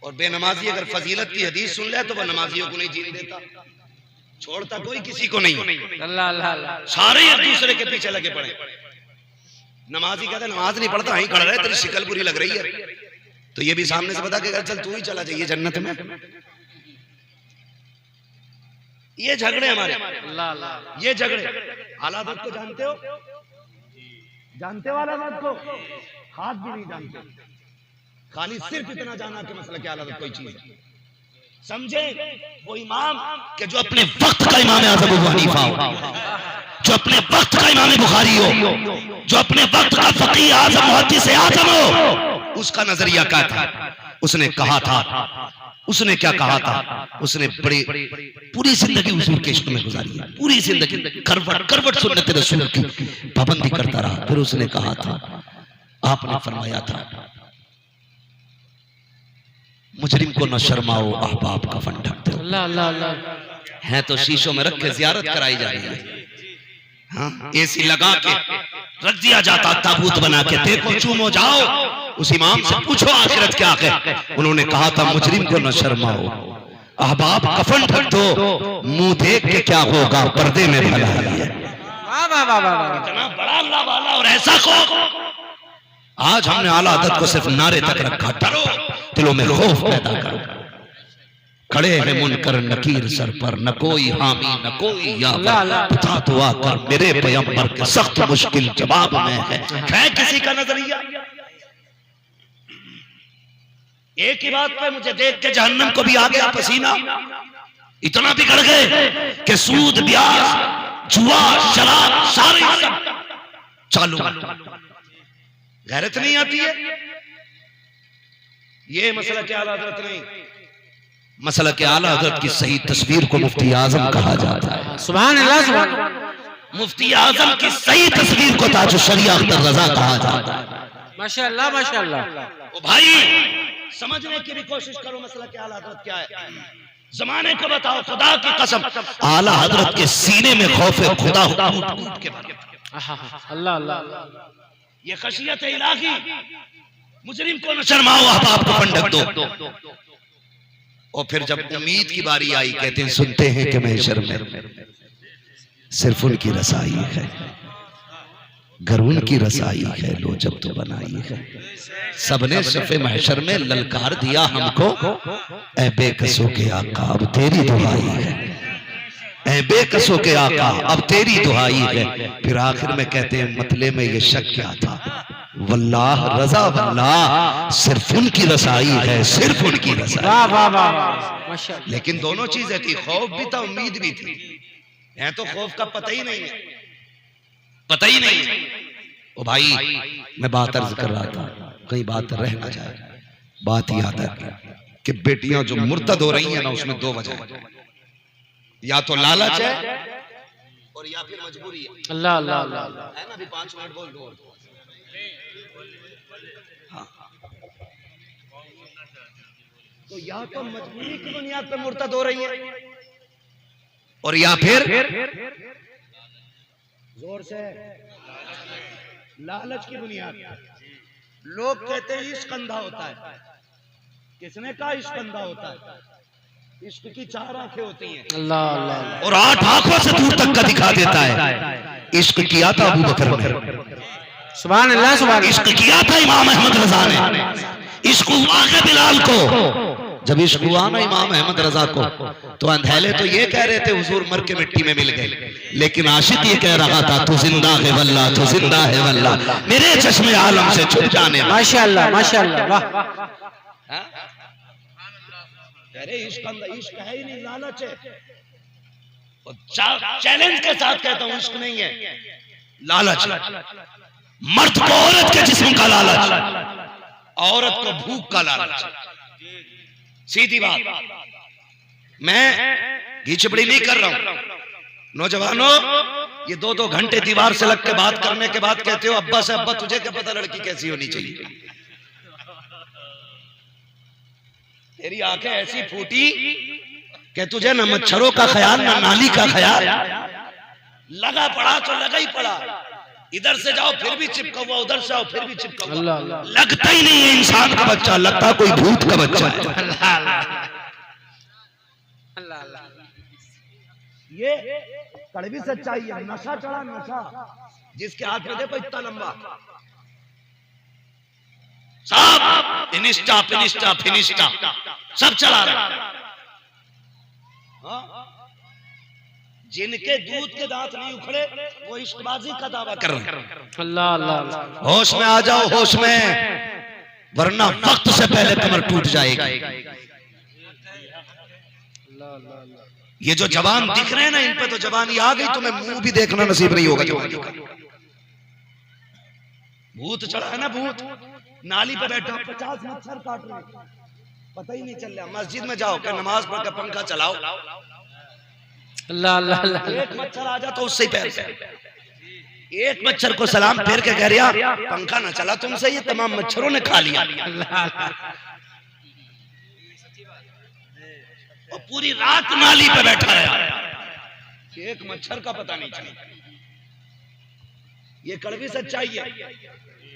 और बेनमाजी अगर फजीलत की हदीस सुन ले तो वह नमाजियों को नहीं जीने देता, छोड़ता कोई किसी को नहीं। अल्लाह अल्लाह अल्लाह, सारे एक दूसरे के पीछे लगे पड़े। नमाजी कहता नमाज नहीं पढ़ता, यहीं खड़ा रहे, तेरी शिकल बुरी लग रही है। तो ये भी सामने से बता के चल तू ही चला जाइए जन्नत में। ये झगड़े हमारे, अल्लाह अल्लाह, ये झगड़े। आला हज़रत को जानते हो? जानते हो आला हज़रत को? हाथ भी नहीं जानते, खाली सिर्फ इतना जाना कि मसला क्या आला हज़रत कोई चीज है। समझे? वो इमाम के जो अपने वक्त का इमाम आज़म अबू हनीफा हो, जो अपने वक्त का इमाम बुखारी हो, जो अपने वक्त का फकीह आज़म मुहद्दिस आज़म हो, उसका नजरिया क्या था? उसने कहा था, उसने क्या कहा था? उसने बड़ी पूरी जिंदगी हुजूर के इश्क में गुजारी है, पूरी जिंदगी करवट करवट सुन्नत रसूल की पाबंदी करता रहा। फिर उसने कहा था, आपने फरमाया था, मुजरिम को न शर्माओ, अहबाब का फन ढक दो। अल्लाह अल्लाह अल्लाह, है तो शीशों में रख के जियारत कराई जा रही है। हाँ, एसी लगा के रख दिया जाता, ताबूत बना के, देखो चूमो जाओ, उस इमाम से पूछो आखिरत क्या है। उन्होंने कहा था, मुजरिम को न शर्माओ, अहबाब कफन ढक दो, मुंह देख के क्या होगा, पर्दे में भलाई है। वाह वाह वाह वाह, इतना बड़ा अल्लाह वाला और ऐसा को आज हमने आला हज़रत को सिर्फ नारे तक रखा, डरो, दिलों में खौफ पैदा करो। खड़े हैं मुनकर नकीर सर पर, न कोई हामी न कोई यावर, बता तो आकर मेरे पैगंबर के सख्त मुश्किल जवाब में है किसी का नजरिया। एक ही बात पे मुझे देख के जहन्नम को भी आ गया पसीना, इतना बिगड़ गए कि सूद ब्याज जुआ शराब सारे चालू, गैरत नहीं आती है। ये मसला क्या आला हज़रत नहीं, मसला के आला हज़रत की सही तस्वीर को मुफ्ती आजम कहा जाता है। सुभान अल्लाह सुभान अल्लाह, मुफ्ती आजम की सही तस्वीर को ताज शरिया अख्तर रजा कहा जाता है। माशाअल्लाह माशाअल्लाह। ओ भाई, समझने की भी कोशिश करो मसला के आला हज़रत क्या है। जमाने को बताओ, खुदा की कसम आला हज़रत के सीने में खौफ खुदा कूट के भरे। अल्लाह अल्लाह, ये खशियत इलाही, मुजरिम को न शर्माओ, अहबाब को पंडक दो। और फिर जब उम्मीद की बारी आई, कहते हैं सुनते हैं कि महशर में सिर्फ उनकी रसाई है, घर उनकी रसाई है, लो जब तो बनाई है। सबने सफे महशर में ललकार दिया हमको, ऐ बेकसों के आका अब तेरी दुहाई है, ऐ बेकसों के आका अब तेरी दुहाई है। फिर आखिर में कहते हैं मतले में ये शक क्या था, वल्लाह रजा वल्लाह सिर्फ उनकी रसाई है, सिर्फ उनकी रसाई। वाह वाह वाह माशाअल्लाह। लेकिन दोनों चीजें थी, खौफ भी था, उम्मीद भी थी। है तो खौफ का पता ही नहीं है, पता ही नहीं है। ओ भाई, मैं बात अर्ज कर रहा था, कहीं बात रह ना जाए, बात याद है कि बेटियां जो मुर्तद हो रही हैं ना, उसमें दो वजह है, या तो लालच है और या फिर मजबूरी है। अल्लाह अल्लाह अल्लाह, है ना, अभी 5 मिनट बोल दो। हाँ, तो या तो मजबूरी की बुनियाद पर मुर्तद हो रही है, और या फिर जोर से लालच की बुनियाद। लोग कहते हैं इश्क अंधा होता है, किसने कहा इश्क अंधा होता है? इश्क की 4 आंखें होती हैं, अल्लाह अल्लाह, और 8 आंखों से दूर तक का दिखा देता है। इश्क किया था अबू बकर ने, सुभान अल्लाह सुभान, इश्क किया था इमाम अहमद रजा ने, इश्क हुआ है बिलाल को। जब इश्क हुआ ना इमाम अहमद रजा को, तो अंधेले तो ये कह रहे थे हुजूर मर के मिट्टी में मिल गए, लेकिन आशिक ये कह रहा था तू जिंदा है वल्लाह, तू जिंदा है वल्लाह, मेरे चश्मे आलम से छुप जाने। माशाअल्लाह माशाअल्लाह, वाह। अरे इश्क है ही नहीं, लालच है। चैलेंज के साथ कहता हूं, इश्क नहीं है, लालच। मर्द को औरत के जिस्म का लालच, औरत को भूख का लालच, सीधी बात। मैं घीचबड़ी नहीं कर रहा हूं। नौजवानों, ये 2-2 घंटे दीवार से लग के बात करने के बाद कहते हो अब्बा से, अब्बा तुझे क्या पता लड़की कैसी होनी चाहिए? तेरी आंखें ऐसी फूटी कि तुझे न मच्छरों का ख्याल न नाली का ख्याल, लगा पड़ा तो लगा ही पड़ा। इधर से जाओ फिर भी चिपका हुआ, उधर से आओ फिर भी चिपका हुआ। लगता ही नहीं है इंसान का बच्चा, लगता कोई भूत का बच्चा है। ये कड़वी सच्चाई है। नशा चढ़ा, नशा जिसके हाथ में देखो इतना लंबा, सब फिनिस्टा फिनिस्टा फिनिस्टा सब चला रहा है। जिनके दूध के दांत नहीं उखड़े वो इश्कबाजी का दावा कर रहे हैं। अल्लाह अल्लाह। होश में आ जाओ, होश में, वरना वक्त से पहले कमर टूट जाएगी। ये जो जवान दिख रहे हैं ना, इन पे तो जवानी आ गई, तुम्हें मुंह भी देखना नसीब नहीं होगा जवानी का। भूत चढ़ा है ना, भूत नाली पे बैठा 50 मच्छर काट रहे हैं, पता ही नहीं चल रहा। मस्जिद में जाओ, क्या नमाज पढ़ कर पंखा चलाओ, अल्लाह अल्लाह अल्लाह। एक मच्छर आ जाता तो उससे ही पैर, एक मच्छर को सलाम फेर के कह रहा पंखा ना चला तुमसे, ये तमाम मच्छरों ने खा लिया। और पूरी रात नाली पे बैठा रहा, एक मच्छर का पता नहीं चला। ये कड़वी सच्चाई है।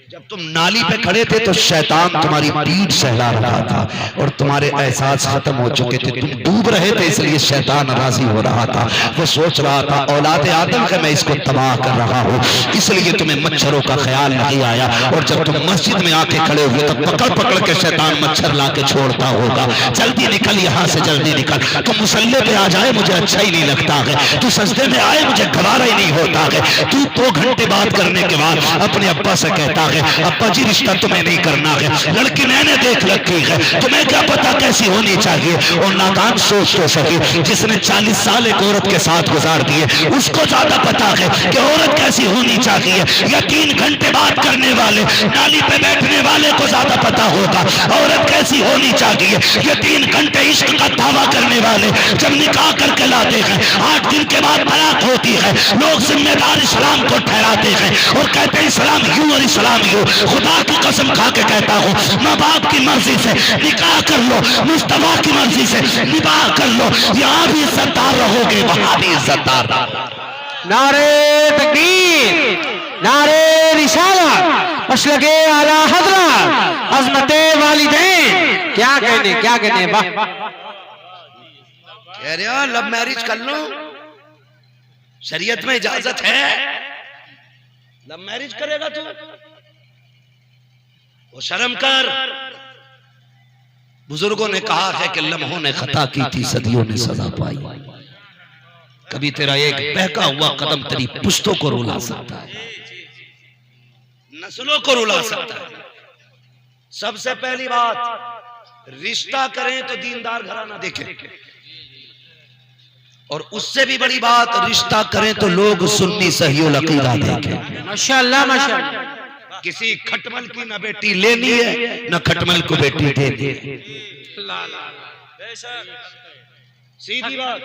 जब तुम नाली पे खड़े थे तो शैतान तुम्हारी पीठ सहला रहा था और तुम्हारे एहसास खत्म हो चुके थे, तुम डूब रहे थे, इसलिए शैतान राजी हो रहा था। वो सोच रहा था औलाद आदम है, मैं इसको तबाह कर रहा हूँ, इसलिए तुम्हें मच्छरों का ख्याल नहीं आया। और जब तुम मस्जिद में आके खड़े हुए तो पकड़ पकड़ के शैतान मच्छर ला के छोड़ता होगा, जल्दी निकल यहाँ से, जल्दी निकल। तू मुसल्ले पे आ जाए मुझे अच्छा ही नहीं लगता है, तू सजदे में आए मुझे गवारा ही नहीं होता है। तू 2 घंटे बात करने के बाद अपने अब्बा से कहता है अब्बा जी रिश्ता तुम्हें नहीं करना है, लड़की मैंने देख रखी है, तुम्हें क्या पता कैसी होनी चाहिए। और नादान सोच तो सके, जिसने 40 साल एक औरत के साथ गुजार दिए उसको ज्यादा पता है कि औरत कैसी होनी चाहिए। या 3 घंटे बात करने वाले, नाली पे बैठने वाले को ज्यादा पता होगा औरत कैसी होनी चाहिए। ये 3 घंटे इश्क का दावा करने वाले जब निकाह करके लाते हैं, 8 दिन के बाद तलाक होती है, लोग जिम्मेदार इस्लाम को ठहराते हैं और कहते हैं इस्लाम यूं और इस्लाम यूं। खुदा की कसम खा के कहता हूँ, माँ बाप की मर्जी से निकाह कर लो, मुस्तफा की मर्जी से निकाह कर लो, यहाँ भी इज्जतदार रहोगे, वहां भी इज्जतदार। नारे तकबीर, नारे रिसालत, मसलके आला हज़रत, अज़मते वालिदैन। क्या कहने वाह। कह रहे हो लव मैरिज कर लो, शरीयत में इजाजत है। लव मैरिज करेगा तू, वो शर्म कर। बुजुर्गों ने कहा है कि लम्हों ने खता की थी, सदियों ने सजा पाई। कभी तेरा एक बहका हुआ कदम तेरी पुश्तों को रुला सकता है, नस्लों को रुला सकता है। सबसे पहली बात, रिश्ता करें तो दीनदार घराना देखें, और उससे भी बड़ी बात, रिश्ता करें तो लोग सुन्नी सही अकीदा देखें। माशाअल्लाह माशाअल्लाह। किसी खटमल की न बेटी लेनी है न खटमल को बेटी देनी है। सीधी बात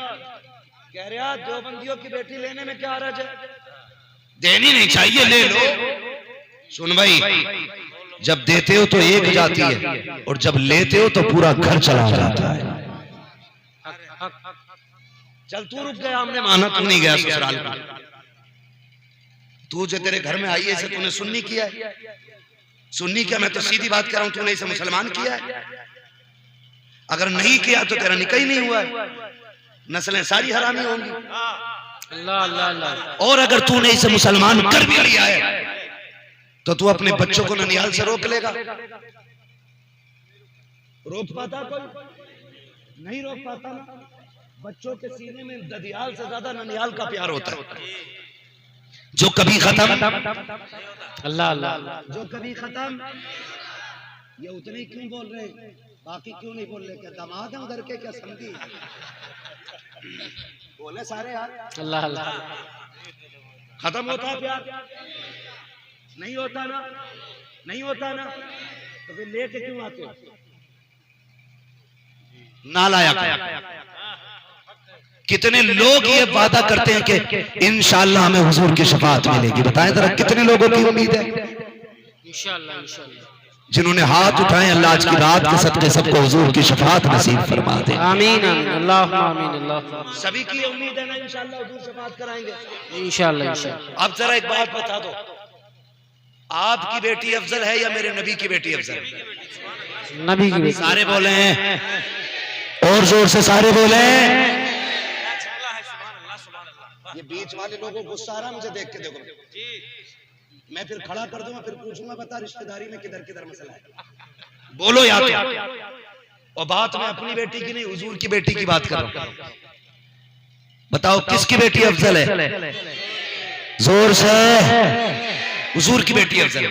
कह रहे हैं, देवबंदियों की बेटी लेने में क्या हर्ज है? देनी नहीं चाहिए, ले लो। सुन भाई, जब देते हो तो एक जाती है और जब लेते हो तो पूरा घर चला जाता है। चल तू रुक गया, हमने माना, तू नहीं गया ससुराल में। तू जो तेरे घर में आई है इसे तूने सुन्नी किया है? सुन्नी क्या, मैं तो सीधी बात कर रहा हूं, तूने इसे मुसलमान किया है? अगर नहीं किया तो तेरा निकाह ही नहीं हुआ है, नस्लें सारी हरामी होंगी। अल्लाह अल्लाह अल्लाह। और अगर तूने इसे मुसलमान कर भी लिया है तो तू अपने बच्चों को ननिहाल से रोक लेगा? रोक पाता कोई? नहीं रोक पाता ना। बच्चों के सीने में ददियाल से ज्यादा ननिहाल का प्यार होता है। जो कभी खत्म, अल्लाह अल्लाह, जो कभी खत्म, ये उतने क्यों बोल रहे, बाकी क्यों नहीं बोल रहे? क्या दामाद है उधर के, क्या समझी? बोले सारे यार। अल्लाह अल्लाह। खत्म होता है प्यार? नहीं होता ना, नहीं होता ना, तो फिर लेके क्यों आते हो? नालायक। कितने लोग ये वादा करते हैं कि इंशाअल्लाह हमें हुजूर की शफाअत मिलेगी। बताएं जरा कितने लोगों की उम्मीद है? इंशाअल्लाह इंशाअल्लाह। जिन्होंने हाथ उठाए, अल्लाह आज की रात के सदके सबको हुजूर की शफाअत नसीब फरमा दे। आमीन आमीन, अल्लाहुम्मा आमीन अल्लाह। सभी की उम्मीद है ना, इंशाअल्लाह हुजूर शफाअत कराएंगे इंशाअल्लाह इंशाअल्लाह। अब जरा एक बात बता दो, आपकी बेटी अफजल है या मेरे नबी की बेटी अफजल? नबी की बेटी। सारे बोले हैं, और जोर से सारे बोले हैं। ये बीच वाले लोगों को गुस्सा आ रहा मुझे देख के, देखो मैं फिर खड़ा कर दूंगा, फिर पूछूंगा बता रिश्तेदारी में किधर किधर मसला है, बोलो या तो। और बात मैं अपनी बेटी की नहीं, हुजूर की बेटी की बात कर रहा हूं। बताओ किसकी बेटी अफजल है? जोर से। हुजूर की बेटी अफजल है।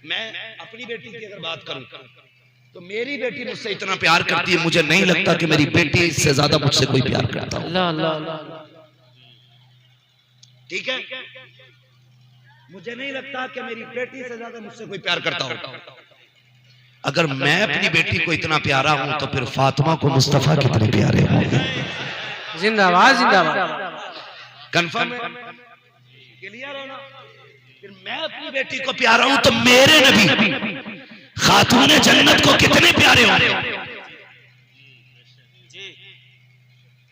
मैं अपनी बेटी की अगर बात करूं तो मेरी बेटी मुझसे इतना प्यार करती है, मुझे नहीं लगता कि मेरी बेटी इससे ज्यादा मुझसे कोई प्यार करता हो। ठीक है, मुझे नहीं लगता कि मेरी बेटी से ज्यादा मुझसे कोई प्यार करता हो। अगर मैं अपनी बेटी को इतना प्यारा हूं तो फिर फातिमा को मुस्तफा कितने प्यारे होंगे। जिंदाबाद जिंदाबाद। कंफर्म है, क्लियर है ना? फिर मैं अपनी बेटी को प्यारा हूं तो मेरे नबी खातून जन्नत को कितने प्यारे होंगे।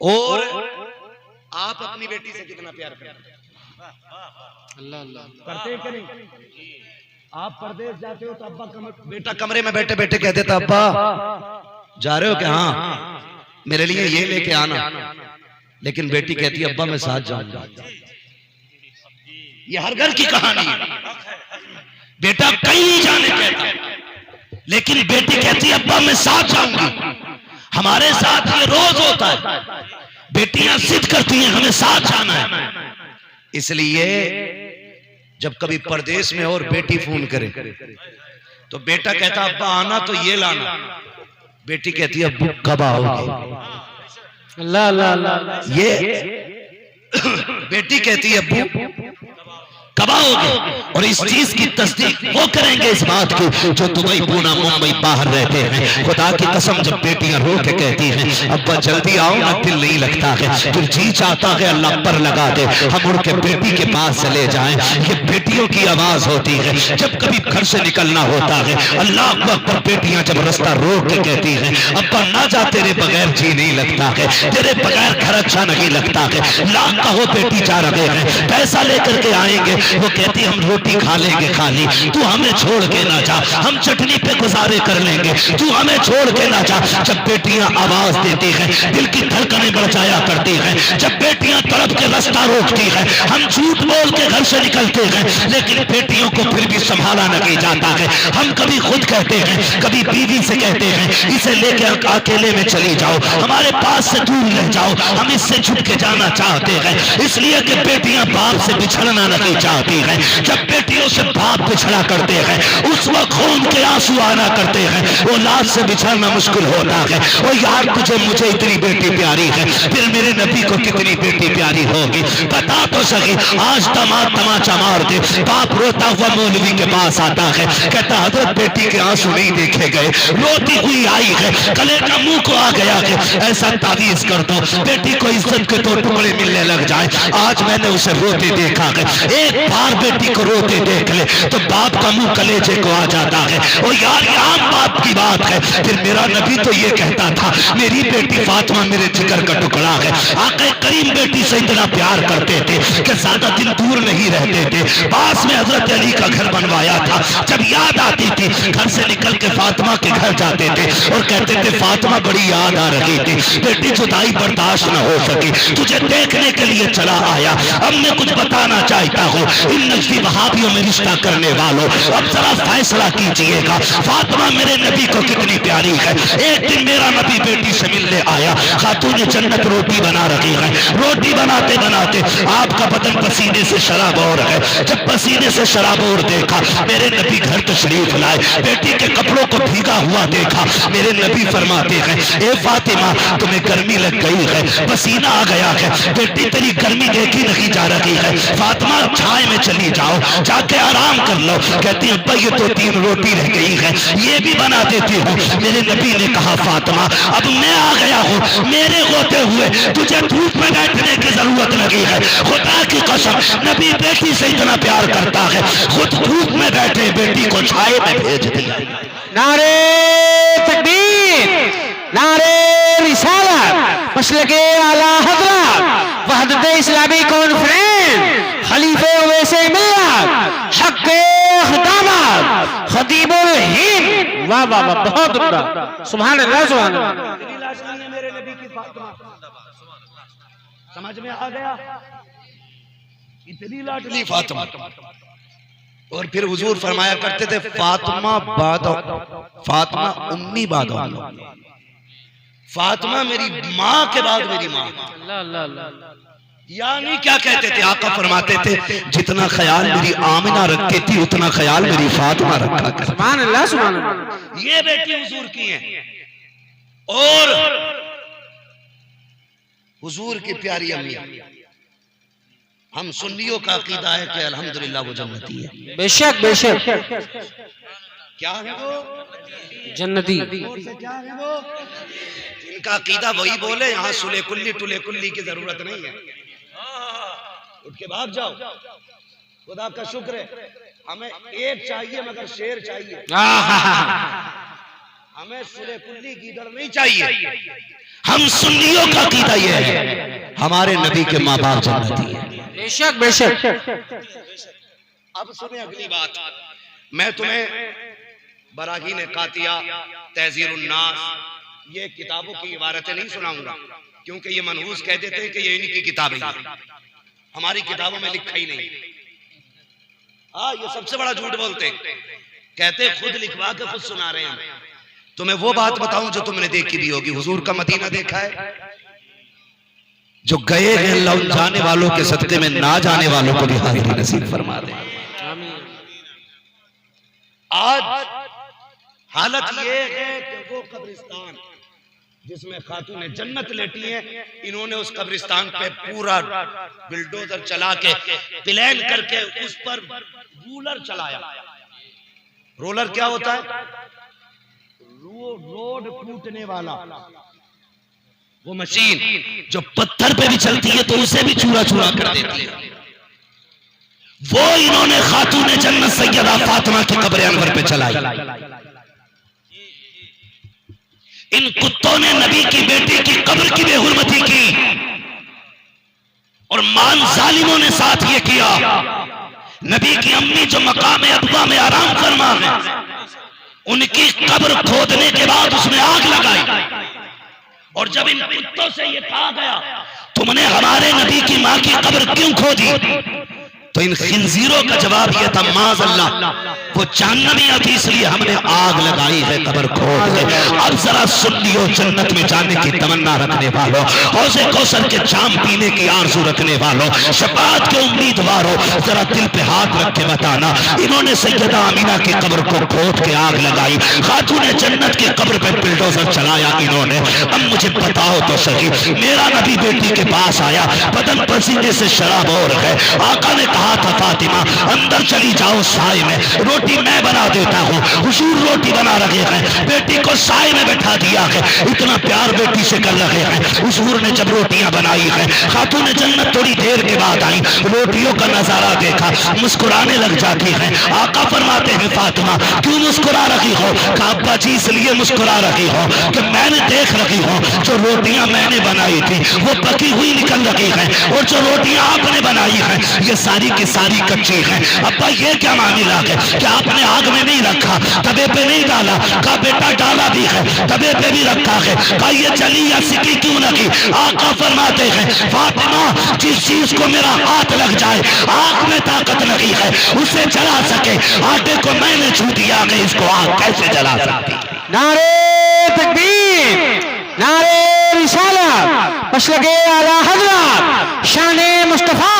और आप अपनी बेटी से कितना प्यार करते हैं? अल्लाह अल्लाह करते हैं कि नहीं? आप परदेश जाते हो तो अब्बा बेटा कमरे में बैठे बैठे कहते थे अब्बा जा रहे हो क्या? हाँ मेरे लिए ये लेके आना। लेकिन बेटी कहती है अब्बा मैं साथ जाऊंगा। ये हर घर की कहानी है। बेटा कहीं नहीं जाने कहता, लेकिन बेटी कहती है अब्बा मैं साथ जाऊंगी। हमारे साथ ये रोज होता है, बेटियां जिद करती हैं हमें साथ जाना है। इसलिए जब कभी परदेश में और बेटी फोन करे तो बेटा कहता अब्बा आना तो ये लाना। बेटी कहती है अब्बू कब आओगे? अल्लाह अल्लाह अल्लाह। ये बेटी कहती है अब्बू कब आओगे? और इस चीज की तस्दीक वो करेंगे इस बात की जो दुबई पूना मुंबई बाहर रहते हैं। खुदा की कसम जब बेटियां रो के कहती हैं अब्बा जल्दी आओ ना, दिल नहीं लगता है, फिर जी चाहता है अल्लाह पर लगा दे हम उड़ के बेटी के पास चले जाएं। ये बेटियों की आवाज होती है जब कभी घर से निकलना होता है। अल्लाह अकबर, बेटियां जब रास्ता रोक के कहती हैं अब्बा ना जा तेरे बगैर जी नहीं लगता है, तेरे बगैर घर अच्छा नहीं लगता है। लाख कहो बेटी जा रहे हैं, पैसा लेकर के आएंगे। वो कहती हम रोटी खा लेंगे खाली, तू हमें छोड़ के ना जा, हम चटनी पे गुजारे कर लेंगे, तू हमें छोड़ के ना जा। जब बेटियां आवाज देती हैं दिल की धड़कनें बढ़ जाया करती हैं। जब बेटियां तड़प के रास्ता रोकती हैं हम झूठ बोल के घर से निकलते हैं, लेकिन बेटियों को फिर भी संभाला नहीं जाता है। हम कभी खुद कहते हैं, कभी बीवी से कहते हैं इसे लेके अकेले में चली जाओ, हमारे पास से दूर रह जाओ, हम इससे छुप के जाना चाहते हैं। इसलिए कि बेटियां बाप से बिछड़ना नहीं चाहती है। जब बेटियों से बाप बिछड़ा करते हैं उस वक्त खून के आंसू आना करते हैं, औलाद से बिछड़ना मुश्किल होता है। ओ यार तुझे मुझे इतनी बेटी प्यारी है, फिर मेरे नबी को कितनी बेटी प्यारी होगी बता तो सही। आज दामाद तमाचा मार दे, बाप रोता हुआ मौलवी के पास आता है, कहता हजरत बेटी के आंसू नहीं देखे गए, रोती हुई आई है, गले का मुंह को आ गया है, ऐसा तावीज कर दो बेटी को इज्जत के 2 टुकड़े मिलने लग जाए। आज मैंने उसे रोते देखा है, एक बार बेटी को रोते देख ले तो बाप का मुंह कलेजे को आ जाता है। और यार ये आम बाप की बात है। फिर मेरा नबी तो ये कहता था मेरी बेटी फातिमा मेरे जिगर का टुकड़ा है। आके करीम बेटी से इतना प्यार करते थे कि ज्यादा दिन दूर नहीं रहते थे, पास में हजरत अली का घर बनवाया था। जब याद आती थी घर से निकल के फातिमा के घर जाते थे और कहते थे फातिमा बड़ी याद आ रही थी, बेटी जुदाई बर्दाश्त न हो सकी, तुझे देखने के लिए चला आया। अब मैं कुछ बताना चाहता हूँ इन नजदी वहाबियों में रिश्ता करने वालों, अब जरा फैसला कीजिएगा फातिमा मेरे नबी को कितनी प्यारी है। एक दिन मेरा नबी बेटी से मिलने आया, खातून जन्नत रोटी बना रही है, रोटी बनाते बनाते आपका बदन पसीने से शराबोर है। जब पसीने से शराबोर देखा मेरे नबी घर तशरीफ लाए, बेटी के कपड़ों को भीगा हुआ देखा, मेरे नबी फरमाते हैं ए फातिमा तुम्हें गर्मी लग गई है, पसीना आ गया है, बेटी तेरी गर्मी देखी नहीं जा रही है, फातिमा छाए में चली जाओ, जाके आराम कर लो। कहती अब्बा ये तो 3 रोटी रह गई है, ये भी बना देती हूँ। मेरे नबी ने कहा फातिमा अब मैं आ गया हूँ, मेरे होते हुए तुझे धूप में बैठने की जरूरत लगी है। खुदा की कसम नबी बेटी से इतना प्यार करता है, खुद धूप में बैठे बेटी को छाए में भेज दिया। नारे तकबीर, नारे रिसालत, मसलके आला हज़रत, वहदत इस्लामी कॉन्फ्रेंस, खलीफे वैसे मिल्लत, हक़-ए ख़ितामत, खतीबुल हिंद। वाह वाह वाह, बहुत उम्दा, सुभान अल्लाह सुभान अल्लाह। मेरे नबी की फातिमा समझ में आ गया। इतनी लाडली फातिमा। और फिर हुजूर फरमाया करते थे फातिमा फातिमा उम्मी बाद, फातिमा मेरी माँ के बाद मेरी माँ। यानी क्या कहते थे? आका फरमाते थे जितना ख्याल मेरी आमिना रखती थी उतना ख्याल मेरी फातिमा रखा करती। सुभान अल्लाह, सुभान अल्लाह। ये बेटी हुजूर की है और हुजूर की प्यारी अम्मी। हम सुन्नियों का अकीदा है कि अल्हम्दुलिल्लाह वो जन्नती है। बेशक बेशक। क्या है वो? जन्नती। क्या है वो? इनका अकीदा वही बोले, यहाँ सुले कुल्ली टुले कुल्ली की जरूरत नहीं है। उठ के भाग जाओ। खुदा का शुक्र है हमें एक चाहिए मगर शेर चाहिए। हमें सुले कुल्ली की डर नहीं चाहिए। हम सुन्नियों का अकीदा ये है हमारे नबी के माँ बाप जन्नती है। बेशक बेशक। अब सुने अगली बात। मैं तुम्हें बराहीन कातिया, तहजीरुन नास ये किताबों की इबारतें नहीं सुनाऊंगा क्योंकि ये मनहूस कह देते हैं कि ये इनकी किताबें हैं, हमारी किताबों में लिखा ही नहीं। हाँ, ये सबसे बड़ा झूठ बोलते हैं, कहते खुद लिखवा के खुद सुना रहे हैं। तुम्हें वो बात बताऊं जो तुमने देखी भी होगी। हुजूर का मदीना देखा है? जो गए हैं अल्लाह उन जाने वालों के सदके में ना जाने वालों को भी हाजिरी नसीब फरमा दे। आज हालत ये है कि वो कब्रिस्तान जिसमें खातून जन्नत लेटी है, इन्होंने उस कब्रिस्तान पे पूरा बिल्डोजर चला के प्लान करके उस पर रूलर चलाया। रोलर क्या होता है? रोड कूटने वाला वो मशीन जो पत्थर पे भी चलती है तो उसे भी चूरा चूरा कर देती है। वो इन्होंने खातून जन्नत सैयदा फातिमा की कब्र अनवर पे चलाई। इन कुत्तों ने नबी की बेटी की कब्र की बेहुरमती की और मान जालिमों ने साथ ये किया। नबी की अम्मी जो मकाम अब्वा में आराम फरमा है, उनकी कब्र खोदने के बाद उसमें आग लगाई। और जब इन कुत्तों से ये कहा गया तुमने हमारे नबी की मां की कब्र क्यों खोदी, तो इन खिंजीरों का जवाब यह था माज़अल्लाह वो जहन्नमी थी इसलिए हमने आग लगाई है कब्र खोद के। अब जरा सुन्नियों जन्नत में जाने की तमन्ना रखने वालों, हौज़े कौसर के जाम पीने की आरज़ू रखने वालों, शफाअत के उम्मीदवारों, जरा दिल पे हाथ रख के बताना इन्होंने सैयदा अमीना की कब्र को खोद के आग लगाई, खातून जन्नत की कब्र पे बिल्डोजर चलाया इन्होंने। अब मुझे बताओ तो सही, मेरा नबी बेटी के पास आया, बदन पसीने से शराब और है। आका ने कहा था फातिमा अंदर चली जाओ साए में, रोटी मैं बना देता हूँ। हुजूर रोटी बना रहे हैं, बेटी को साए में बैठा दिया है, इतना प्यार बेटी से कर रहे हैं। हुजूर ने जब रोटियां बनाई है, खातून जन्नत थोड़ी देर के बाद आई, रोटियों का नजारा देखा, मुस्कुराने लग जाती है। आका फरमाते हैं फातिमा क्यों मुस्कुरा रही हो? कहा अब्बा जी इसलिए मुस्कुरा रही हो कि मैंने देख रही हूँ जो रोटियां मैंने बनाई थी वो पकी हुई निकल रही है और जो रोटियां आपने बनाई है ये सारी की सारी कच्ची है। अब्बा ये क्या मामला है कि आपने आग में नहीं रखा, तवे पे नहीं डाला? का बेटा डाला भी है, तवे पे भी रखा है। का ये जली या सिकी क्यों लगी? आका फरमाते हैं फातिमा जिस चीज को मेरा हाथ लग जाए, आग में ताकत नहीं है उसे जला सके, आटे को मैंने छू दिया कि इसको आग कैसे जला सकती? नारे तकबीर, नारे रिसालत, मसलके आला हज़रत, शाने मुस्तफा,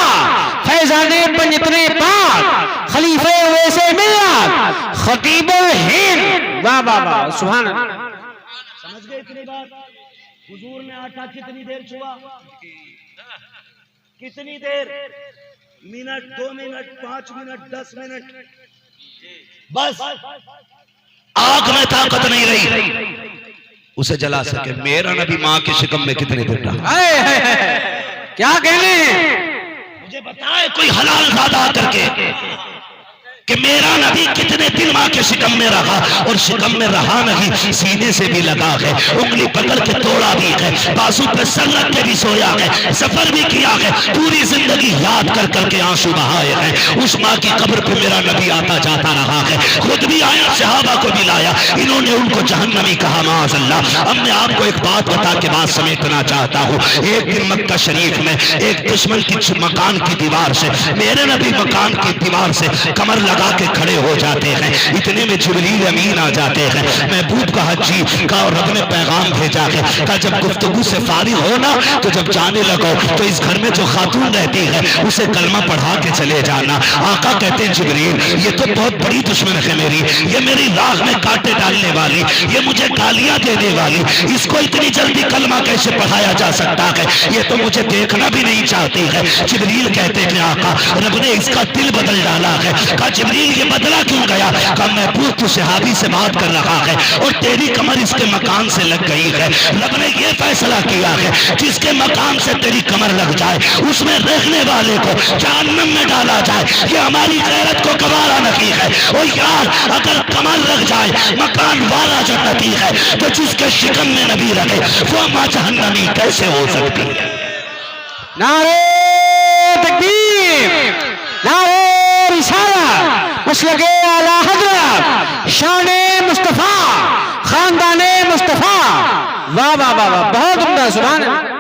फैज़ाने पंजतने पाक, खलीफे वैसे मिल्लत, खतीबुल हिंद। वाह वाह वाह, सुभान अल्लाह। समझ गए इतनी बात? हुजूर ने आटा कितनी देर छुआ? कितनी देर? मिनट, 2 मिनट, 5 मिनट, 10 मिनट, बस। आग में ताकत नहीं रही उसे जला सके। मेरा नबी माँ के शिकम में कितने देर रहा? क्या कहने? मुझे बताए कोई हलाल ज़ादा करके कि मेरा नबी कितने दिन मां के शिकम में रहा और शिकम में रहा नहीं, सीने से भी लगा है, उंगली पकड़ के तोड़ा भी है, बाजू पे सर रख के भी सोया है, सफर भी किया है, पूरी जिंदगी याद कर करके आंसू बहाए हैं। उस माँ की कब्र पे मेरा नबी आता जाता रहा है, खुद भी आया, सहाबा को भी लाया, इन्होंने उनको जहन्नमी कहा माअज़ल्लाह। अब मैं आपको एक बात बता के बात समेटना चाहता हूँ। एक दिन मक्का शरीफ में एक दुश्मन की मकान की दीवार से, मेरे नबी मकान की दीवार से कमर लगा के खड़े हो जाते हैं, इतने में जिब्रील अमीन आ जाते हैं। महबूब का हजी का और रब ने पैगाम भेजा है, कहा जब गुफ्तगू से फारिग हो ना तो जब जाने लगो तो इस घर में जो खातून रहती है उसे कलमा पढ़ा के चले जाना। आका कहते हैं जिब्रील ये तो बहुत बड़ी दुश्मन है मेरी, ये मेरी राह में कांटे डालने वाली, ये मुझे गालियां देने वाली, इसको इतनी जल्दी कलमा कैसे पढ़ाया जा सकता है, ये तो मुझे देखना भी नहीं चाहती है। जिब्रील कहते हैं आका रब ने इसका दिल बदल डाला है। कहा जिब्रील ये बदला क्यों गया? कहा महबूब तू सहाबी से बात कर रहा है और तेरी कमर इसके मकान से लग गई है, रब ने ये फैसला किया है जिसके मकान से तेरी कमर लग जाए उसमें रहने वाले को जहन्नम में डाला जाए, ये हमारी गैरत को गवारा नहीं है। और यार अगर कमर लग जाए मकान वाला जन्नती है तो जिसके शिकन में नबी रहे वो मां जहन्नमी कैसे हो सकती है? नारे तकबीर, नारे रिसालत, मसलके आला हज़रत, शाने मुस्तफा, खानदाने मुस्तफा। वाह वाह वाह वाह, बहुत उम्दा, सुभान अल्लाह।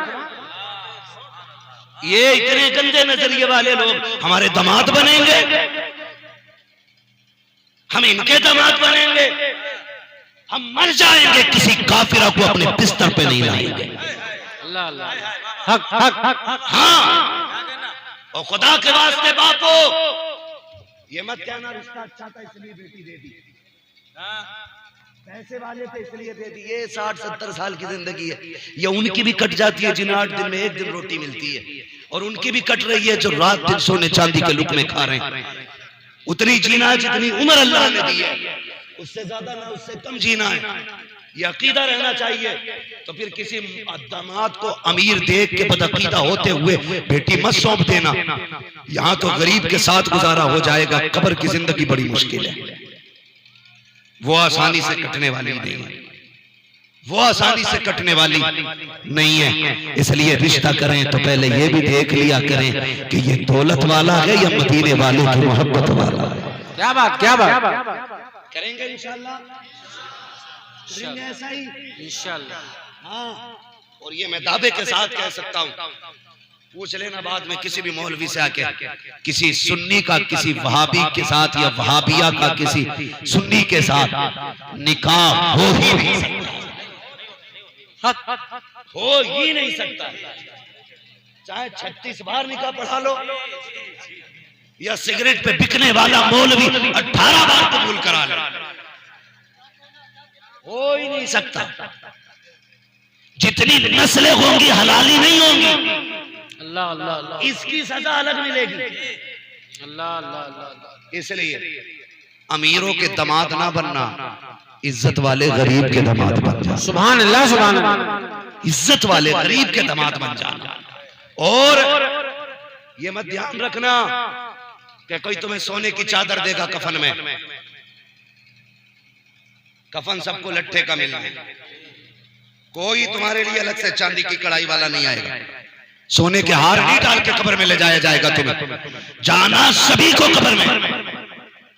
ये इतने गंदे नजरिए वाले लोग हमारे दामाद बनेंगे, हम इनके दामाद बनेंगे, हम मर जाएंगे, किसी काफिरा को अपने बिस्तर पे नहीं लाएंगे। अल्लाह अल्लाह, हक हक हक। हाँ और खुदा के वास्ते बापो ये मत कहना रिश्ता अच्छा था इसलिए बेटी दे दी, पैसे वाले थे इसलिए दे दी। ये 60-70 साल की जिंदगी है, ये उनकी भी कट जाती है जिन्हें 8 दिन में 1 दिन रोटी मिलती है, और उनकी भी कट रही है जो रात दिन सोने चांदी के लुक में खा रहे हैं। उतनी जीना है जितनी उम्र अल्लाह ने दी है, उससे ज्यादा ना उससे कम जीना है, ये अकीदा रहना चाहिए। तो फिर किसी दामाद को अमीर देख के बदअकीदा होते हुए बेटी मत सौंप देना, यहाँ तो गरीब के साथ गुजारा हो जाएगा, कब्र की जिंदगी बड़ी मुश्किल है, वो आसानी से कटने वाली नहीं है, वो आसानी से कटने वाली नहीं है। इसलिए रिश्ता करें तो पहले ये भी देख लिया करें कि ये दौलत वाला है या मदीने वाले की मोहब्बत वाला है। क्या बात, क्या बात करेंगे इंशाल्लाह, करेंगे ऐसा ही इंशाल्लाह। हाँ, और ये मैं दावे के साथ कह सकता हूँ, पूछ लेना बाद में किसी भी मौलवी से आके, किसी सुन्नी का किसी वहाबी के साथ या वहाबिया का किसी सुन्नी के साथ निकाह हो ही नहीं सकता, हो ही नहीं सकता। चाहे 36 बार निकाह पढ़ा लो या सिगरेट पे बिकने वाला मौलवी 18 बार कबूल करा लो, हो ही नहीं सकता। जितनी नस्लें होंगी हलाली नहीं होंगी, अल्लाह अल्लाह अल्लाह, इसकी सजा अलग मिलेगी। अल्लाह अल्लाह अल्लाह। इसलिए अमीरों के दामाद ना बनना, इज्जत वाले गरीब के दामाद बन जाना। सुभान अल्लाह, सुभान अल्लाह। इज्जत वाले गरीब के दामाद बन जाना। और ये मत ध्यान रखना कि कोई तुम्हें सोने की चादर देगा कफन में, कफन सबको लट्ठे का मिलना है, कोई तुम्हारे लिए अलग से चांदी की कढ़ाई वाला नहीं आएगा। सोने के हार नहीं डाल के कब्र में ले जाया जाएगा, तुम्हें जाना सभी को कब्र में,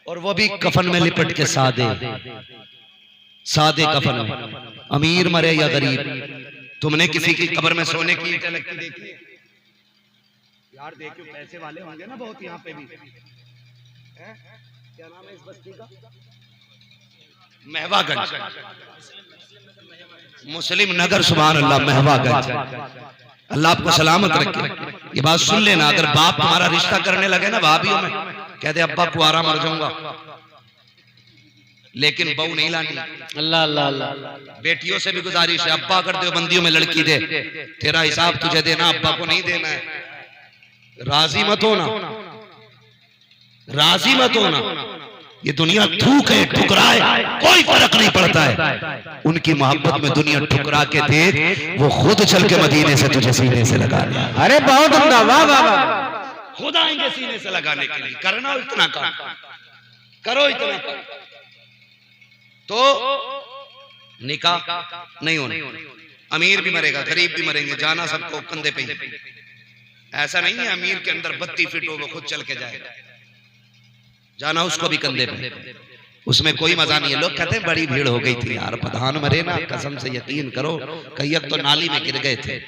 और वो भी कफन में लिपट के सादे सादे कफन में। अमीर मरे या गरीब, तुमने किसी की कब्र में सोने की ईंटें लगती देखी? यार देखो पैसे वाले होंगे ना बहुत यहाँ पे भी, क्या नाम है इस बस्ती का? महवागंज, मुस्लिम नगर, सुभान अल्लाह, महवागंज। अल्लाह आपको सलामत रखे। ये बात सुन लेना, अगर बाप तुम्हारा रिश्ता करने लगे ना भाभीियों में, कहते अब्बा कुआरा मर जाऊंगा, लेकिन बहू नहीं लानी। अल्लाह अल्लाह अल्लाह। बेटियों से भी गुजारिश है, अब्बा अगर देवबंदियों में लड़की दे, तेरा हिसाब तुझे देना, अब्बा को नहीं देना है। राजी मत होना, राजी मत होना। ये दुनिया थूक है, ठुकराए, कोई फर्क नहीं पड़ता है। उनकी मोहब्बत में दुनिया ठुकरा के देख, वो खुद चल के मदीने से तुझे सीने से लगा ले। अरे बहुत उम्दा, वाह वाह वाह। खुद आएंगे सीने से लगाने के लिए, करना इतना काम। करो इतना तो निकाह नहीं होना। अमीर भी मरेगा, गरीब भी मरेंगे, जाना सबको कंधे पे ही। ऐसा नहीं है अमीर के अंदर 32 फीट हो वो खुद चल के जाएगा, जाना उसको भी कंधे पे। उसमें कोई मजा नहीं है। लोग कहते हैं बड़ी भीड़ हो गई थी यार, प्रधान मरे ना, कसम से यकीन करो कई तो नाली में गिर गए थे।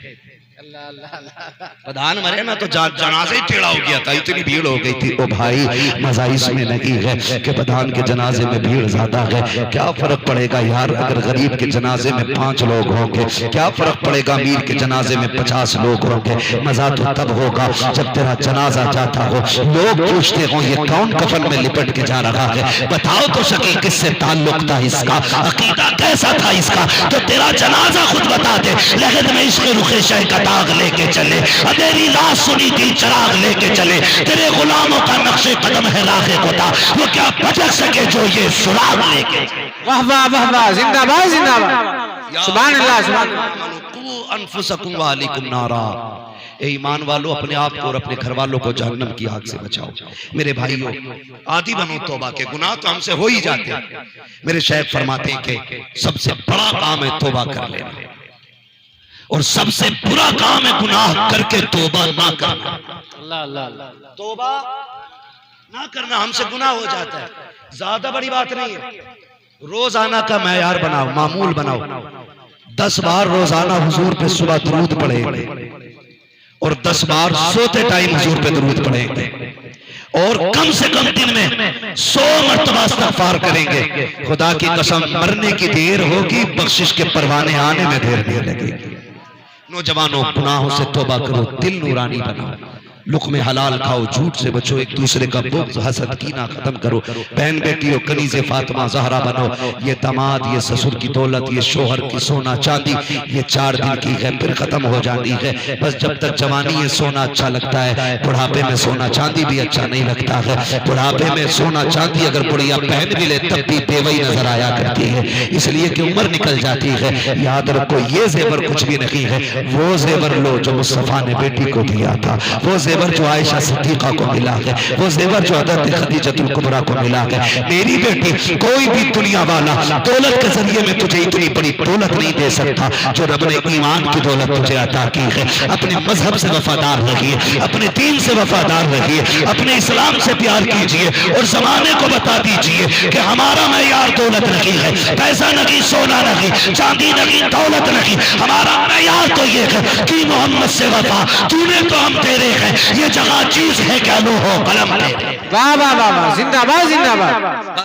प्रधान मरे ना तो जनाजे ही टेढ़ा हो गया था, इतनी भीड़ हो गई थी। ओ भाई मजा इसमें नहीं है कि प्रधान के जनाजे में भीड़ ज्यादा है, क्या फर्क पड़ेगा यार अगर गरीब के जनाजे में 5 लोग होंगे, क्या फर्क पड़ेगा अमीर के जनाजे में 50 लोग होंगे। मजा तो तब होगा जब तेरा जनाजा जाता हो, लोग पूछते हो ये कौन कफन में लिपट के जा रहा है, बताओ तो सके किससे ताल्लुक था इसका, अकीदा कैसा था इसका, तो तेरा जनाजा खुद बता दे। लगन में इश्क़ रुखे शह का दाग लेके चले, अंधेरी रात सुनी दिल चराग लेके चले, तेरे गुलामों का नक्शे कदम है राखे खुदा, वो क्या भटक सके जो ये सुराग लेके। वाह वाह वाह वाह, जिंदाबाद जिंदाबाद, सुभान अल्लाह सुभान अल्लाह। अनफुसकुम व अहलिकुम नारा, ए ईमान वालों अपने आप को और अपने घर वालों को जहन्नम की आग से बचाओ। मेरे भाइयों आदि बनो तौबा के, गुनाह तो हमसे हो ही जाते हैं। मेरे शेख फरमाते हैं कि सबसे बड़ा काम है तौबा कर लेना, और सबसे बुरा काम है गुनाह करके तौबा ना करना। अल्लाह अल्लाह, तौबा ना करना हमसे गुनाह हो जाता है, ज्यादा बड़ी बात नहीं है। रोजाना का मैयार बनाओ, मामूल बनाओ, 10 बार रोजाना हुजूर पे सुबह दरूद पढ़ेंगे और 10 बार सोते टाइम हुजूर पे दरूद पढ़ेंगे, और कम से कम दिन में 100 मरतबा इस्तिग़फ़ार करेंगे। खुदा की कसम मरने की देर होगी, बख्शिश के परवाने आने में देर नहीं लगेगी। नौजवानों गुनाहों से तौबा करो, दिल नूरानी बनाओ, लुक़्मे हलाल खाओ, झूठ से बचो, एक दूसरे का बुग़्ज़ हसद कीना खत्म करो। बहन बेटियों कनीज़े फातिमा ज़हरा बनो। ये दामाद, ये ससुर की दौलत, ये शोहर की सोना चांदी, ये 4 दिन की है फिर खत्म हो जाती है। बस जब तक जवानी है सोना अच्छा लगता है, बुढ़ापे में सोना चांदी भी अच्छा नहीं लगता है। बुढ़ापे में सोना चांदी अगर बुढ़िया पहन भी ले तब भी बेवई नजर आया करती है, इसलिए कि उम्र निकल जाती है। याद रखो ये जेवर कुछ भी नहीं है, वो जेवर लो जो मुस्तफा ने बेटी को दिया था, वो जेवर जो आयशा सिद्दीक़ा को मिला है, वो जेवर जो हज़रत खदीजतुल कुबरा को मिला है। मेरी बेटी कोई भी दुनिया वाला दौलत के जरिए में तुझे इतनी बड़ी दौलत नहीं दे सकता जो रब ने ईमान की दौलत तुझे अता की है। अपने मजहब से वफादार रहिए, अपने दीन से वफादार रहिए, अपने इस्लाम से प्यार कीजिए और जमाने को बता दीजिए कि हमारा मैयार दौलत नहीं है, पैसा नहीं, सोना नहीं, चांदी नहीं, दौलत नहीं, हमारा मैयार तो ये है कि मोहम्मद से वफा, तूने तो हम तेरे हैं, ये जगह चीज है क्या लो हो कलम। वाह वाह वाह, जिंदाबाद जिंदाबाद।